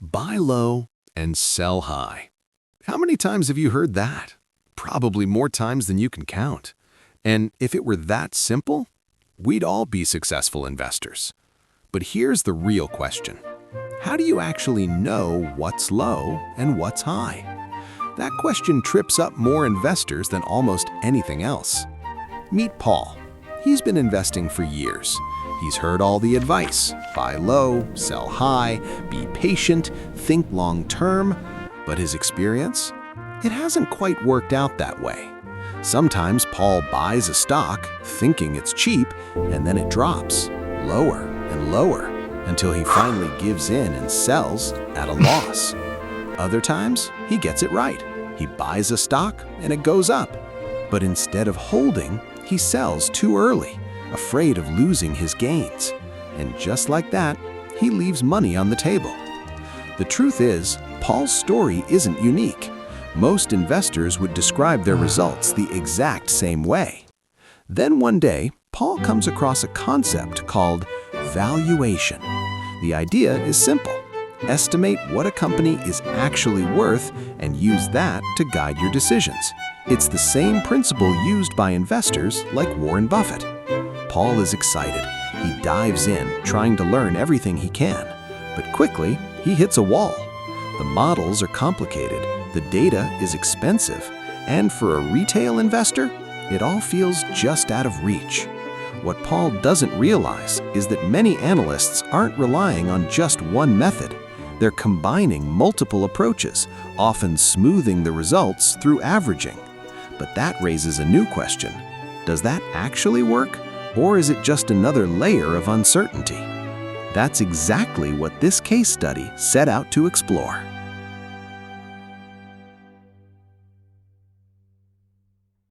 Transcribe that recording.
Buy low and sell high. How many times have you heard that? Probably more times than you can count. And if it were that simple, we'd all be successful investors. But here's the real question. How do you actually know what's low and what's high? That question trips up more investors than almost anything else. Meet Paul. He's been investing for years. He's heard all the advice: buy low, sell high, be patient, think long term. But his experience? It hasn't quite worked out that way. Sometimes Paul buys a stock thinking it's cheap, and then it drops lower and lower until he finally gives in and sells at a loss. Other times, he gets it right. He buys a stock and it goes up. But instead of holding, he sells too early, afraid of losing his gains. And just like that, he leaves money on the table. The truth is, Paul's story isn't unique. Most investors would describe their results the exact same way. Then one day, Paul comes across a concept called valuation. The idea is simple. Estimate what a company is actually worth and use that to guide your decisions. It's the same principle used by investors like Warren Buffett. Paul is excited. He dives in, trying to learn everything he can. But quickly, he hits a wall. The models are complicated, the data is expensive, and for a retail investor, it all feels just out of reach. What Paul doesn't realize is that many analysts aren't relying on just one method. They're combining multiple approaches, often smoothing the results through averaging. But that raises a new question. Does that actually work, or is it just another layer of uncertainty? That's exactly what this case study set out to explore.